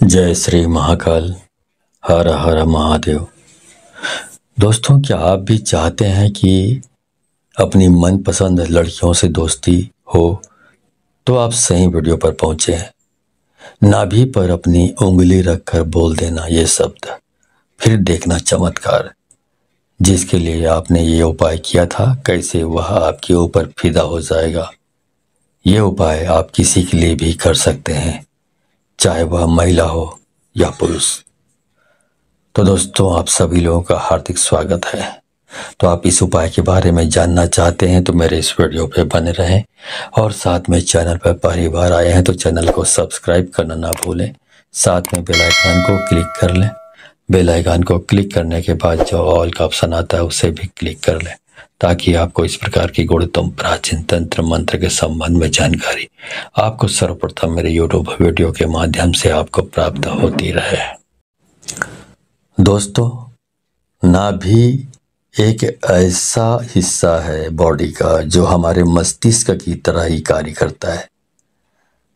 जय श्री महाकाल। हर हर महादेव। दोस्तों, क्या आप भी चाहते हैं कि अपनी मनपसंद लड़कियों से दोस्ती हो? तो आप सही वीडियो पर पहुंचे हैं। नाभि पर अपनी उंगली रखकर बोल देना ये शब्द, फिर देखना चमत्कार। जिसके लिए आपने ये उपाय किया था, कैसे वह आपके ऊपर फिदा हो जाएगा। ये उपाय आप किसी के लिए भी कर सकते हैं, चाहे वह महिला हो या पुरुष। तो दोस्तों, आप सभी लोगों का हार्दिक स्वागत है। तो आप इस उपाय के बारे में जानना चाहते हैं तो मेरे इस वीडियो पे बने रहें, और साथ में चैनल पर पहली बार आए हैं तो चैनल को सब्सक्राइब करना ना भूलें। साथ में बेल आइकन को क्लिक कर लें। बेल आइकन को क्लिक करने के बाद जो ऑल का ऑप्शन आता है उसे भी क्लिक कर लें, ताकि आपको इस प्रकार की गुणतम प्राचीन तंत्र मंत्र के संबंध में जानकारी आपको सर्वप्रथम मेरे यूट्यूब वीडियो के माध्यम से आपको प्राप्त होती रहे। दोस्तों, नाभि एक ऐसा हिस्सा है बॉडी का जो हमारे मस्तिष्क की तरह ही कार्य करता है।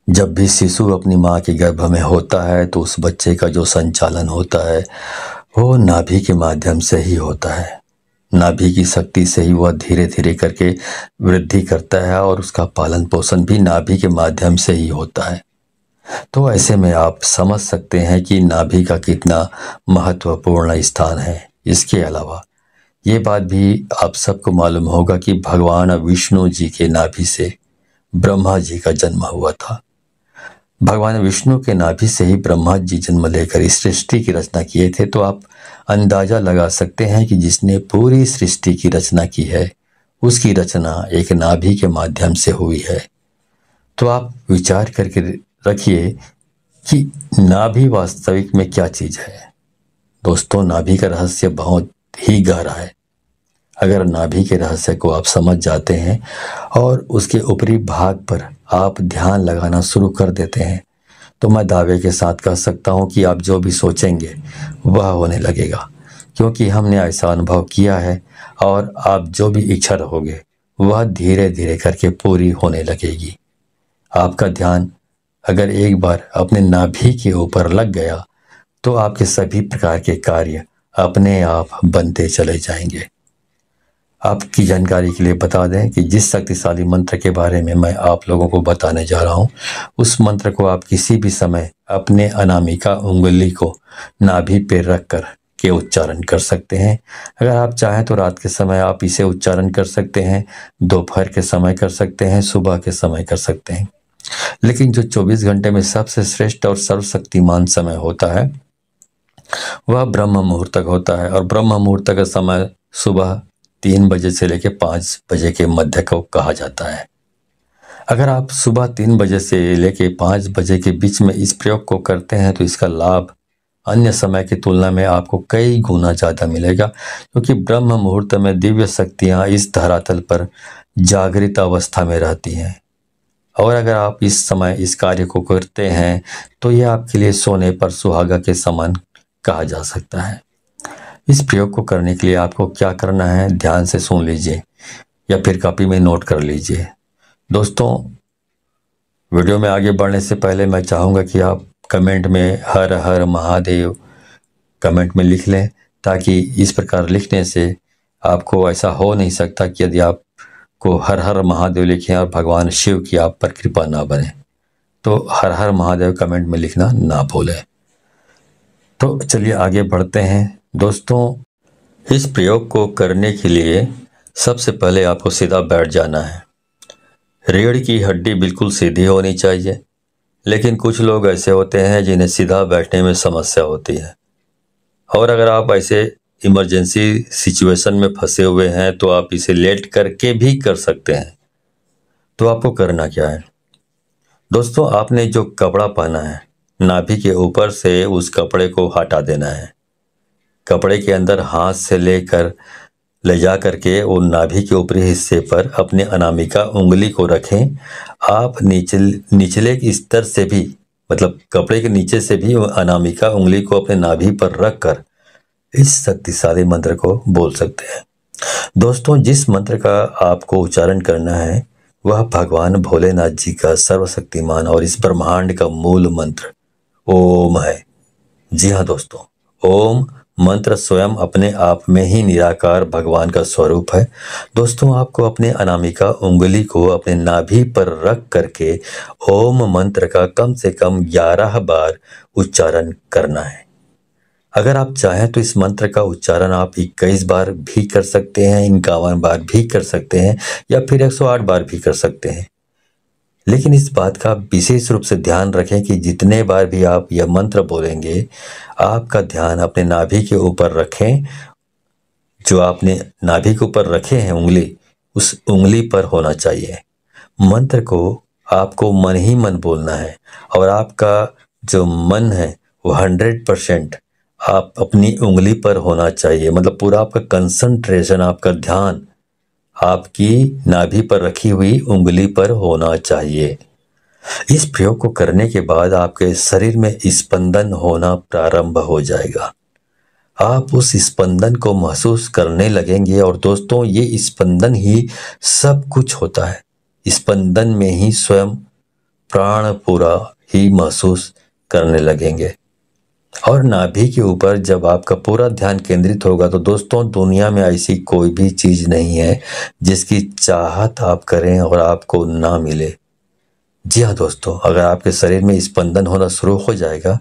जब भी शिशु अपनी माँ के गर्भ में होता है तो उस बच्चे का जो संचालन होता है वो नाभि के माध्यम से ही होता है। नाभि की शक्ति से ही वह धीरे धीरे करके वृद्धि करता है और उसका पालन पोषण भी नाभि के माध्यम से ही होता है। तो ऐसे में आप समझ सकते हैं कि नाभि का कितना महत्वपूर्ण स्थान है। इसके अलावा ये बात भी आप सबको मालूम होगा कि भगवान विष्णु जी के नाभि से ब्रह्मा जी का जन्म हुआ था। भगवान विष्णु के नाभि से ही ब्रह्मा जी जन्म लेकर इस सृष्टि की रचना किए थे। तो आप अंदाजा लगा सकते हैं कि जिसने पूरी सृष्टि की रचना की है उसकी रचना एक नाभि के माध्यम से हुई है। तो आप विचार करके रखिए कि नाभि वास्तविक में क्या चीज है। दोस्तों, नाभि का रहस्य बहुत ही गहरा है। अगर नाभि के रहस्य को आप समझ जाते हैं और उसके ऊपरी भाग पर आप ध्यान लगाना शुरू कर देते हैं तो मैं दावे के साथ कह सकता हूं कि आप जो भी सोचेंगे वह होने लगेगा, क्योंकि हमने ऐसा अनुभव किया है। और आप जो भी इच्छा रखोगे वह धीरे धीरे करके पूरी होने लगेगी। आपका ध्यान अगर एक बार अपने नाभि के ऊपर लग गया तो आपके सभी प्रकार के कार्य अपने आप बनते चले जाएंगे। आपकी जानकारी के लिए बता दें कि जिस शक्तिशाली मंत्र के बारे में मैं आप लोगों को बताने जा रहा हूं, उस मंत्र को आप किसी भी समय अपने अनामिका उंगली को नाभि पे रख कर के उच्चारण कर सकते हैं। अगर आप चाहें तो रात के समय आप इसे उच्चारण कर सकते हैं, दोपहर के समय कर सकते हैं, सुबह के समय कर सकते हैं। लेकिन जो 24 घंटे में सबसे श्रेष्ठ और सर्वशक्तिमान समय होता है वह ब्रह्म मुहूर्त तक होता है। और ब्रह्म मुहूर्त का समय सुबह 3 बजे से लेकर 5 बजे के मध्य को कहा जाता है। अगर आप सुबह 3 बजे से लेकर 5 बजे के बीच में इस प्रयोग को करते हैं तो इसका लाभ अन्य समय की तुलना में आपको कई गुना ज़्यादा मिलेगा, क्योंकि ब्रह्म मुहूर्त में दिव्य शक्तियाँ इस धरातल पर जागृत अवस्था में रहती हैं। और अगर आप इस समय इस कार्य को करते हैं तो यह आपके लिए सोने पर सुहागा के समान कहा जा सकता है। इस प्रयोग को करने के लिए आपको क्या करना है, ध्यान से सुन लीजिए या फिर कॉपी में नोट कर लीजिए। दोस्तों, वीडियो में आगे बढ़ने से पहले मैं चाहूँगा कि आप कमेंट में हर हर महादेव कमेंट में लिख लें, ताकि इस प्रकार लिखने से आपको ऐसा हो नहीं सकता कि यदि आप को हर हर महादेव लिखें और भगवान शिव की आप पर कृपा ना बने। तो हर हर महादेव कमेंट में लिखना ना भूलें। तो चलिए आगे बढ़ते हैं। दोस्तों, इस प्रयोग को करने के लिए सबसे पहले आपको सीधा बैठ जाना है। रीढ़ की हड्डी बिल्कुल सीधी होनी चाहिए, लेकिन कुछ लोग ऐसे होते हैं जिन्हें सीधा बैठने में समस्या होती है। और अगर आप ऐसे इमरजेंसी सिचुएशन में फंसे हुए हैं तो आप इसे लेट करके भी कर सकते हैं। तो आपको करना क्या है दोस्तों, आपने जो कपड़ा पहना है नाभि के ऊपर से उस कपड़े को हटा देना है। कपड़े के अंदर हाथ से लेकर ले जा करके वो नाभि के ऊपरी हिस्से पर अपने अनामिका उंगली को रखें। आप निचले स्तर से भी, मतलब कपड़े के नीचे से भी अनामिका उंगली को अपने नाभि पर रख कर इस शक्तिशाली मंत्र को बोल सकते हैं। दोस्तों, जिस मंत्र का आपको उच्चारण करना है वह भगवान भोलेनाथ जी का सर्वशक्तिमान और इस ब्रह्मांड का मूल मंत्र ओम है। जी हाँ दोस्तों, ओम मंत्र स्वयं अपने आप में ही निराकार भगवान का स्वरूप है। दोस्तों, आपको अपने अनामिका उंगली को अपने नाभि पर रख करके ओम मंत्र का कम से कम 11 बार उच्चारण करना है। अगर आप चाहें तो इस मंत्र का उच्चारण आप 21 बार भी कर सकते हैं, 51 बार भी कर सकते हैं, या फिर 108 बार भी कर सकते हैं। लेकिन इस बात का विशेष रूप से ध्यान रखें कि जितने बार भी आप यह मंत्र बोलेंगे, आपका ध्यान अपने नाभि के ऊपर रखें। जो आपने नाभि के ऊपर रखे हैं उंगली, उस उंगली पर होना चाहिए। मंत्र को आपको मन ही मन बोलना है और आपका जो मन है वो 100% आप अपनी उंगली पर होना चाहिए। मतलब पूरा आपका कंसंट्रेशन, आपका ध्यान आपकी नाभि पर रखी हुई उंगली पर होना चाहिए। इस प्रयोग को करने के बाद आपके शरीर में स्पंदन होना प्रारंभ हो जाएगा। आप उस स्पंदन को महसूस करने लगेंगे और दोस्तों, ये स्पंदन ही सब कुछ होता है। स्पंदन में ही स्वयं प्राण पूरा ही महसूस करने लगेंगे। और नाभि के ऊपर जब आपका पूरा ध्यान केंद्रित होगा तो दोस्तों, दुनिया में ऐसी कोई भी चीज नहीं है जिसकी चाहत आप करें और आपको ना मिले। जी हाँ दोस्तों, अगर आपके शरीर में स्पंदन होना शुरू हो जाएगा,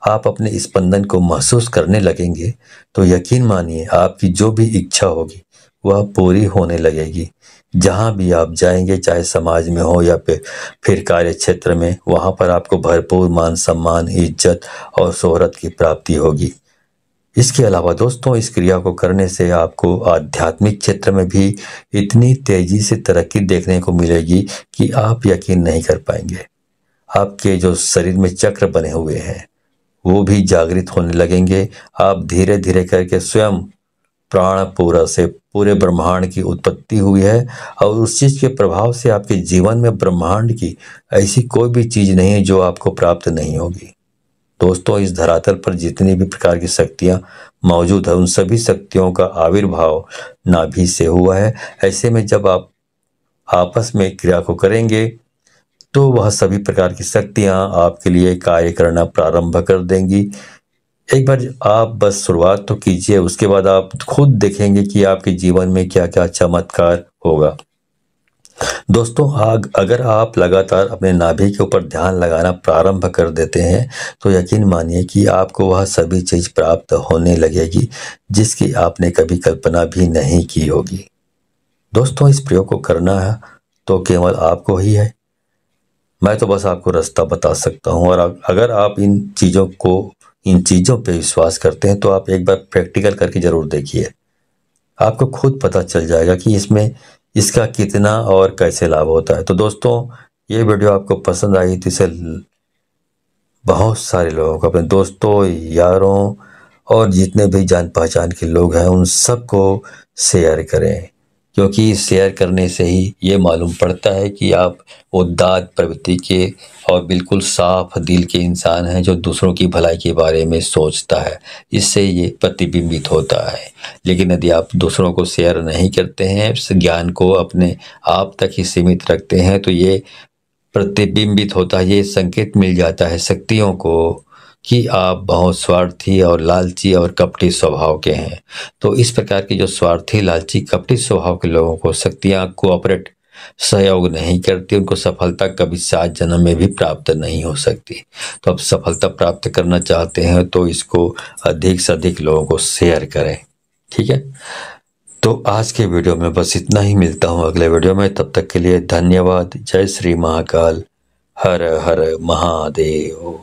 आप अपने स्पंदन को महसूस करने लगेंगे, तो यकीन मानिए आपकी जो भी इच्छा होगी वह पूरी होने लगेगी। जहाँ भी आप जाएंगे, चाहे समाज में हो या फिर कार्य क्षेत्र में, वहाँ पर आपको भरपूर मान सम्मान, इज्जत और शोहरत की प्राप्ति होगी। इसके अलावा दोस्तों, इस क्रिया को करने से आपको आध्यात्मिक क्षेत्र में भी इतनी तेजी से तरक्की देखने को मिलेगी कि आप यकीन नहीं कर पाएंगे। आपके जो शरीर में चक्र बने हुए हैं वो भी जागृत होने लगेंगे। आप धीरे धीरे करके स्वयं प्राण पूरा से पूरे ब्रह्मांड की उत्पत्ति हुई है और उस चीज के प्रभाव से आपके जीवन में ब्रह्मांड की ऐसी कोई भी चीज नहीं है जो आपको प्राप्त नहीं होगी। दोस्तों, इस धरातल पर जितनी भी प्रकार की शक्तियां मौजूद है, उन सभी शक्तियों का आविर्भाव नाभि से हुआ है। ऐसे में जब आप आपस में क्रिया को करेंगे तो वह सभी प्रकार की शक्तियां आपके लिए कार्य करना प्रारंभ कर देंगी। एक बार आप बस शुरुआत तो कीजिए, उसके बाद आप खुद देखेंगे कि आपके जीवन में क्या क्या चमत्कार होगा। दोस्तों, अगर आप लगातार अपने नाभि के ऊपर ध्यान लगाना प्रारंभ कर देते हैं तो यकीन मानिए कि आपको वह सभी चीज प्राप्त होने लगेगी जिसकी आपने कभी कल्पना भी नहीं की होगी। दोस्तों, इस प्रयोग को करना है तो केवल आपको ही है। मैं तो बस आपको रास्ता बता सकता हूँ, और अगर आप इन चीज़ों पे विश्वास करते हैं तो आप एक बार प्रैक्टिकल करके जरूर देखिए। आपको खुद पता चल जाएगा कि इसमें इसका कितना और कैसे लाभ होता है। तो दोस्तों, ये वीडियो आपको पसंद आई तो इसे बहुत सारे लोगों को, अपने दोस्तों, यारों और जितने भी जान पहचान के लोग हैं उन सबको शेयर करें, क्योंकि शेयर करने से ही ये मालूम पड़ता है कि आप उदात्त प्रवृत्ति के और बिल्कुल साफ दिल के इंसान हैं जो दूसरों की भलाई के बारे में सोचता है। इससे ये प्रतिबिंबित होता है। लेकिन यदि आप दूसरों को शेयर नहीं करते हैं, इस ज्ञान को अपने आप तक ही सीमित रखते हैं, तो ये प्रतिबिंबित होता है, ये संकेत मिल जाता है शक्तियों को कि आप बहुत स्वार्थी और लालची और कपटी स्वभाव के हैं। तो इस प्रकार के जो स्वार्थी, लालची, कपटी स्वभाव के लोगों को शक्तियां कोऑपरेट सहयोग नहीं करती, उनको सफलता कभी 7 जन्म में भी प्राप्त नहीं हो सकती। तो अब सफलता प्राप्त करना चाहते हैं तो इसको अधिक से अधिक लोगों को शेयर करें, ठीक है। तो आज के वीडियो में बस इतना ही। मिलता हूँ अगले वीडियो में, तब तक के लिए धन्यवाद। जय श्री महाकाल, हर हर महादेव।